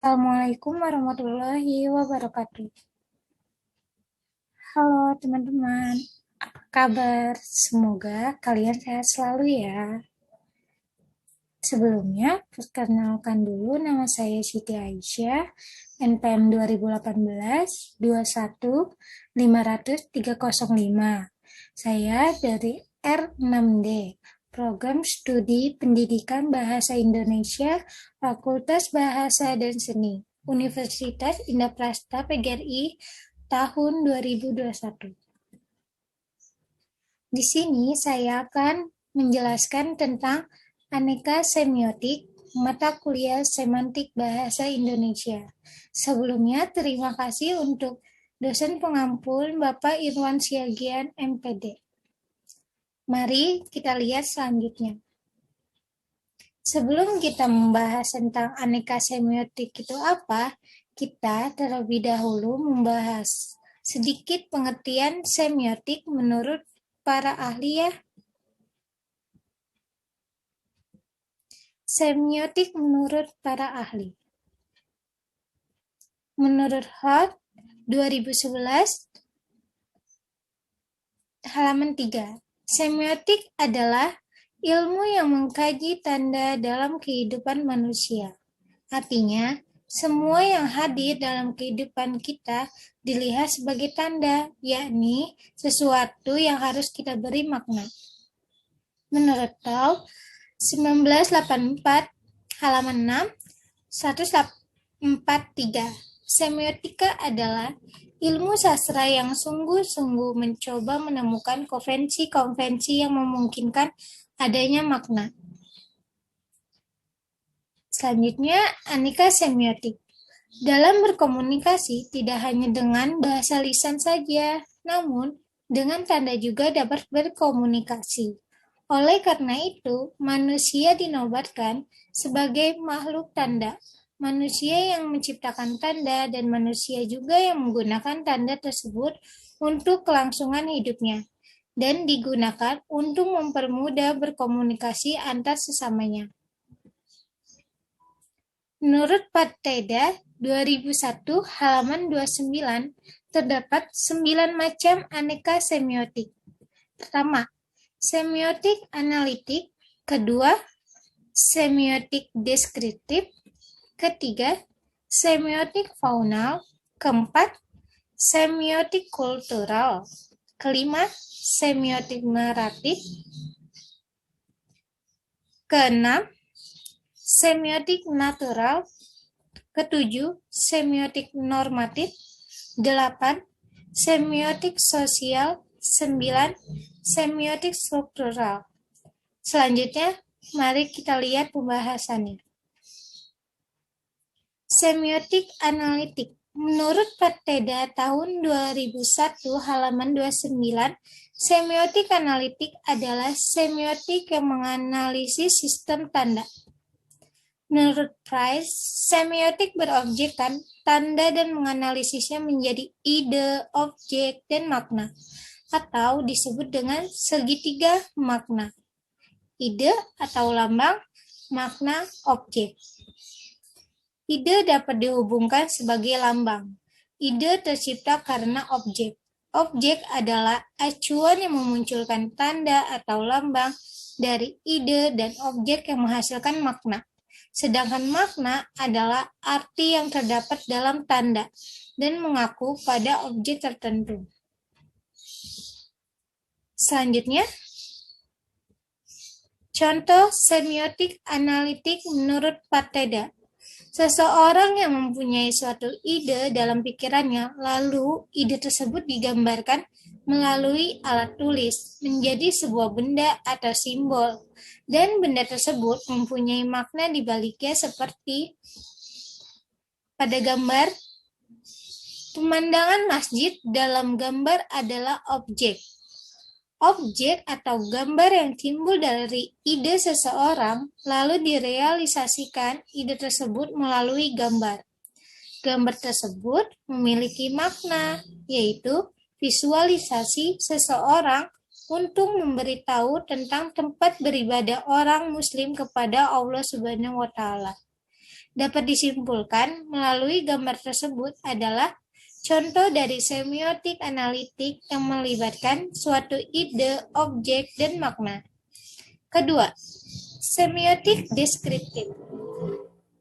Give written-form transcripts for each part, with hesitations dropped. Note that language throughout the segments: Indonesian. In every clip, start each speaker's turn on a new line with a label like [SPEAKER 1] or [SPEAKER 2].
[SPEAKER 1] Assalamualaikum warahmatullahi wabarakatuh. Halo teman-teman, apa kabar? Semoga kalian sehat selalu ya. Sebelumnya, perkenalkan dulu nama saya Siti Aisyah, NPM 2018 2150305. Saya dari R6D, Program Studi Pendidikan Bahasa Indonesia, Fakultas Bahasa dan Seni, Universitas Indah-Prasta PGRI tahun 2021. Di sini saya akan menjelaskan tentang aneka semiotik, mata kuliah semantik bahasa Indonesia. Sebelumnya, terima kasih untuk dosen pengampu Bapak Irwan Siagian, MPD. Mari kita lihat selanjutnya. Sebelum kita membahas tentang aneka semiotik itu apa, kita terlebih dahulu membahas sedikit pengertian semiotik menurut para ahli ya. Semiotik menurut para ahli. Menurut Hart 2011 halaman 3. Semiotik adalah ilmu yang mengkaji tanda dalam kehidupan manusia. Artinya, semua yang hadir dalam kehidupan kita dilihat sebagai tanda, yakni sesuatu yang harus kita beri makna. Menurut Taul 1984 halaman 6 143, semiotika adalah ilmu sastra yang sungguh-sungguh mencoba menemukan konvensi-konvensi yang memungkinkan adanya makna. Selanjutnya, aneka semiotik. Dalam berkomunikasi tidak hanya dengan bahasa lisan saja, namun dengan tanda juga dapat berkomunikasi. Oleh karena itu, manusia dinobatkan sebagai makhluk tanda. Manusia yang menciptakan tanda dan manusia juga yang menggunakan tanda tersebut untuk kelangsungan hidupnya dan digunakan untuk mempermudah berkomunikasi antar sesamanya. Menurut Pateda 2001 halaman 29 terdapat 9 macam aneka semiotik. Pertama, semiotik analitik. Kedua, semiotik deskriptif. Ketiga, semiotik faunal. Keempat, semiotik kultural. Kelima, semiotik naratif. Keenam, semiotik natural. Ketujuh, semiotik normatif. 8, semiotik sosial. 9, semiotik struktural. Selanjutnya, mari kita lihat pembahasannya. Semiotik analitik. Menurut Pateda tahun 2001 halaman 29, semiotik analitik adalah semiotik yang menganalisis sistem tanda. Menurut Price, semiotik berobjekkan tanda dan menganalisisnya menjadi ide, objek, dan makna, atau disebut dengan segitiga makna. Ide atau lambang, makna, objek. Ide dapat dihubungkan sebagai lambang. Ide tercipta karena objek. Objek adalah acuan yang memunculkan tanda atau lambang dari ide dan objek yang menghasilkan makna. Sedangkan makna adalah arti yang terdapat dalam tanda dan mengaku pada objek tertentu. Selanjutnya, contoh semiotik analitik menurut Pateda. Seseorang yang mempunyai suatu ide dalam pikirannya, lalu ide tersebut digambarkan melalui alat tulis menjadi sebuah benda atau simbol, dan benda tersebut mempunyai makna di baliknya seperti pada gambar. Pemandangan masjid dalam gambar adalah objek. Objek atau gambar yang timbul dari ide seseorang lalu direalisasikan ide tersebut melalui gambar. Gambar tersebut memiliki makna, yaitu visualisasi seseorang untuk memberitahu tentang tempat beribadah orang Muslim kepada Allah Subhanahu wa Ta'ala. dapat disimpulkan melalui gambar tersebut adalah contoh dari semiotik analitik yang melibatkan suatu ide, objek, dan makna. Kedua, semiotik deskriptif.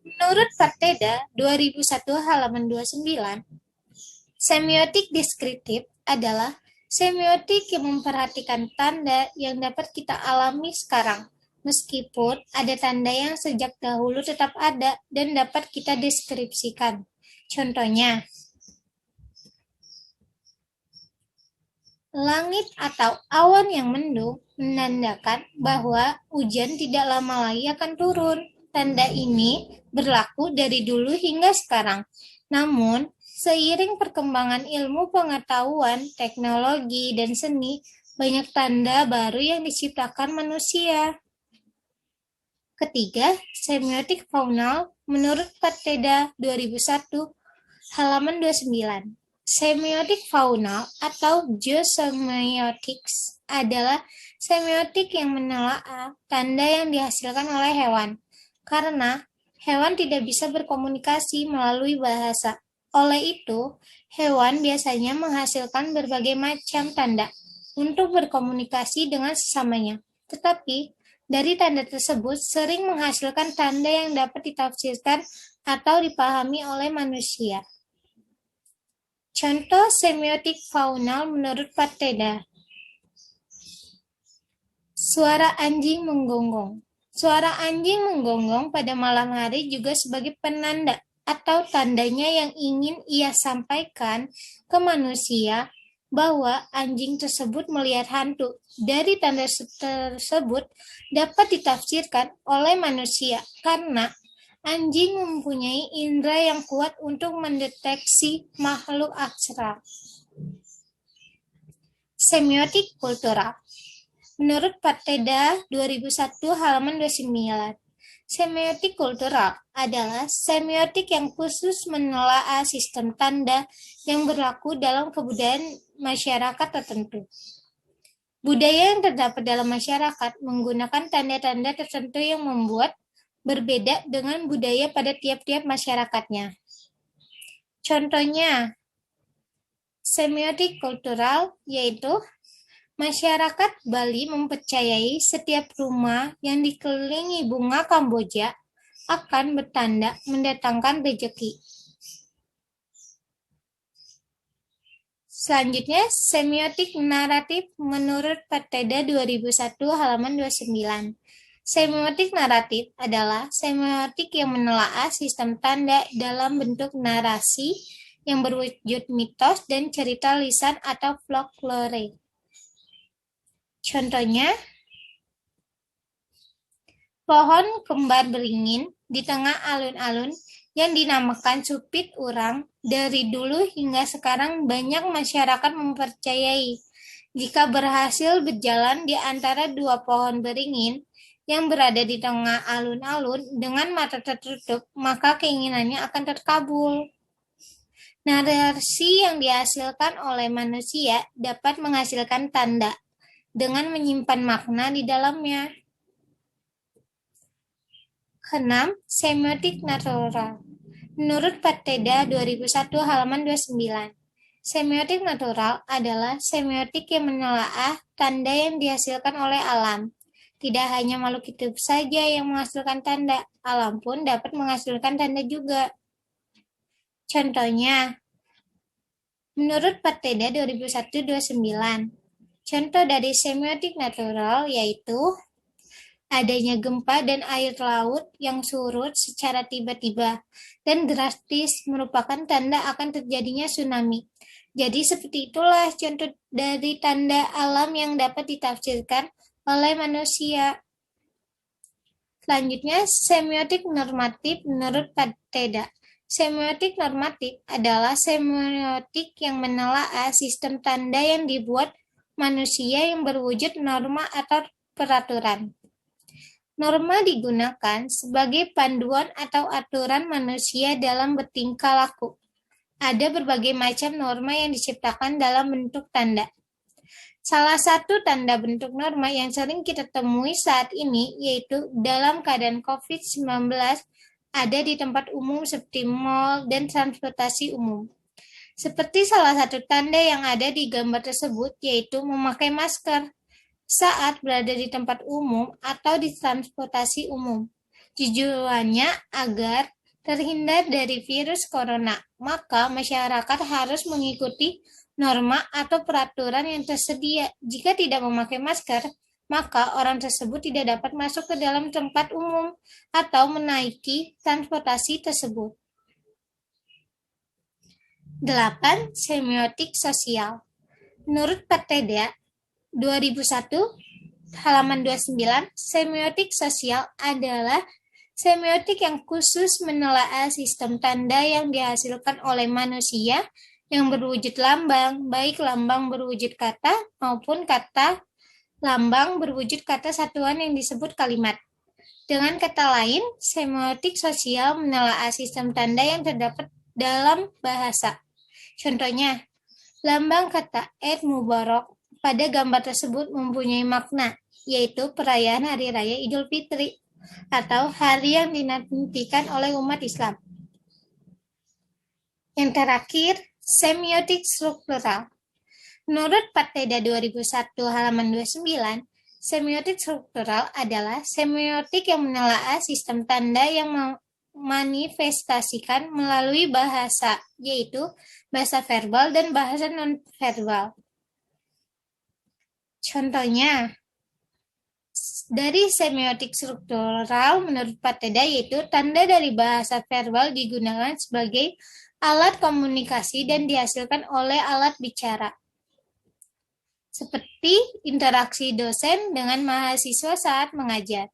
[SPEAKER 1] Menurut Parteda 2001 halaman 29, semiotik deskriptif adalah semiotik yang memperhatikan tanda yang dapat kita alami sekarang, meskipun ada tanda yang sejak dahulu tetap ada dan dapat kita deskripsikan. Contohnya, langit atau awan yang mendung menandakan bahwa hujan tidak lama lagi akan turun. Tanda ini berlaku dari dulu hingga sekarang. Namun, seiring perkembangan ilmu pengetahuan, teknologi, dan seni, banyak tanda baru yang diciptakan manusia. Ketiga, semiotik faunal menurut Parteda 2001 halaman 29. Semiotik faunal atau zoosemiotics adalah semiotik yang menelaah tanda yang dihasilkan oleh hewan, karena hewan tidak bisa berkomunikasi melalui bahasa. Oleh itu, hewan biasanya menghasilkan berbagai macam tanda untuk berkomunikasi dengan sesamanya. Tetapi, dari tanda tersebut sering menghasilkan tanda yang dapat ditafsirkan atau dipahami oleh manusia. Contoh semiotik faunal menurut Parteda. Suara anjing menggonggong. Suara anjing menggonggong pada malam hari juga sebagai penanda atau tandanya yang ingin ia sampaikan ke manusia bahwa anjing tersebut melihat hantu. Dari tanda tersebut dapat ditafsirkan oleh manusia karena anjing mempunyai indera yang kuat untuk mendeteksi makhluk abstrak. Semiotik kultural. Menurut Parteda 2001 halaman 29, semiotik kultural adalah semiotik yang khusus menelaah sistem tanda yang berlaku dalam kebudayaan masyarakat tertentu. Budaya yang terdapat dalam masyarakat menggunakan tanda-tanda tertentu yang membuat berbeda dengan budaya pada tiap-tiap masyarakatnya. Contohnya, semiotik kultural yaitu masyarakat Bali mempercayai setiap rumah yang dikelilingi bunga Kamboja akan bertanda mendatangkan rezeki. Selanjutnya, semiotik naratif menurut Parteda 2001 halaman 29. Semiotik naratif adalah semiotik yang menelaah sistem tanda dalam bentuk narasi yang berwujud mitos dan cerita lisan atau folklore. Contohnya, pohon kembar beringin di tengah alun-alun yang dinamakan Supit Urang. Dari dulu hingga sekarang banyak masyarakat mempercayai jika berhasil berjalan di antara dua pohon beringin yang berada di tengah alun-alun dengan mata tertutup, maka keinginannya akan terkabul. Narasi yang dihasilkan oleh manusia dapat menghasilkan tanda dengan menyimpan makna di dalamnya. Keenam, semiotik natural. Menurut Parteda 2001 halaman 29, semiotik natural adalah semiotik yang menelaah tanda yang dihasilkan oleh alam. Tidak hanya makhluk hidup saja yang menghasilkan tanda, alam pun dapat menghasilkan tanda juga. Contohnya, menurut Parteda 2001-29, contoh dari semiotik natural yaitu adanya gempa dan air laut yang surut secara tiba-tiba dan drastis merupakan tanda akan terjadinya tsunami. Jadi seperti itulah contoh dari tanda alam yang dapat ditafsirkan oleh manusia. Selanjutnya, semiotik normatif menurut Parteda. Semiotik normatif adalah semiotik yang menelaah sistem tanda yang dibuat manusia yang berwujud norma atau peraturan. Norma digunakan sebagai panduan atau aturan manusia dalam bertingkah laku. Ada berbagai macam norma yang diciptakan dalam bentuk tanda. Salah satu tanda bentuk norma yang sering kita temui saat ini yaitu dalam keadaan COVID-19 ada di tempat umum seperti mal dan transportasi umum. Seperti salah satu tanda yang ada di gambar tersebut, yaitu memakai masker saat berada di tempat umum atau di transportasi umum. Tujuannya agar terhindar dari virus corona, maka masyarakat harus mengikuti norma atau peraturan yang tersedia. Jika tidak memakai masker, maka orang tersebut tidak dapat masuk ke dalam tempat umum atau menaiki transportasi tersebut. 8. Semiotik sosial. Menurut Pateda 2001 halaman 29, semiotik sosial adalah semiotik yang khusus menelaah sistem tanda yang dihasilkan oleh manusia yang berwujud lambang, baik lambang berwujud kata maupun kata lambang berwujud kata satuan yang disebut kalimat. Dengan kata lain, semiotik sosial menelaah sistem tanda yang terdapat dalam bahasa. Contohnya, lambang kata Eid Mubarak pada gambar tersebut mempunyai makna, yaitu perayaan Hari Raya Idul Fitri, atau hari yang dinantikan oleh umat Islam. Yang terakhir, semiotik struktural. Menurut Pateda 2001 halaman 29, semiotik struktural adalah semiotik yang menelaah sistem tanda yang memanifestasikan melalui bahasa, yaitu bahasa verbal dan bahasa non-verbal. Contohnya, dari semiotik struktural menurut Pateda yaitu tanda dari bahasa verbal digunakan sebagai alat komunikasi dan dihasilkan oleh alat bicara. Seperti interaksi dosen dengan mahasiswa saat mengajar.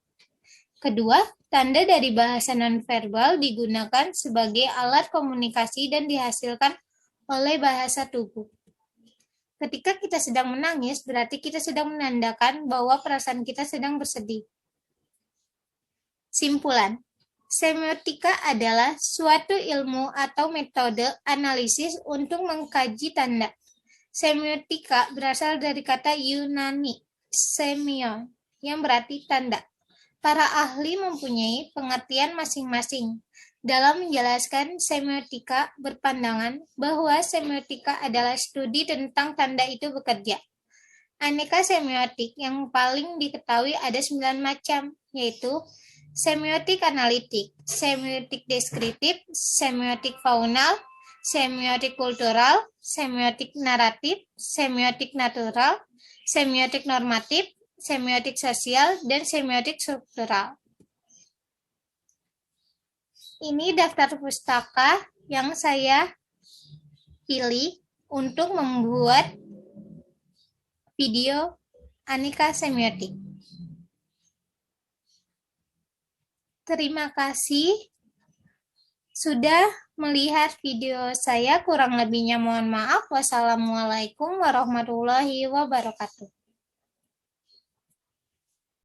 [SPEAKER 1] Kedua, tanda dari bahasa nonverbal digunakan sebagai alat komunikasi dan dihasilkan oleh bahasa tubuh. Ketika kita sedang menangis, berarti kita sedang menandakan bahwa perasaan kita sedang bersedih. Simpulan, semiotika adalah suatu ilmu atau metode analisis untuk mengkaji tanda. Semiotika berasal dari kata Yunani, semio, yang berarti tanda. Para ahli mempunyai pengertian masing-masing. Dalam menjelaskan semiotika berpandangan bahwa semiotika adalah studi tentang tanda itu bekerja. Aneka semiotik yang paling diketahui ada 9 macam, yaitu semiotik analitik, semiotik deskriptif, semiotik faunal, semiotik kultural, semiotik naratif, semiotik natural, semiotik normatif, semiotik sosial, dan semiotik struktural. Ini daftar pustaka yang saya pilih untuk membuat video aneka semiotik. Terima kasih sudah melihat video saya. Kurang lebihnya mohon maaf. Wassalamualaikum warahmatullahi wabarakatuh.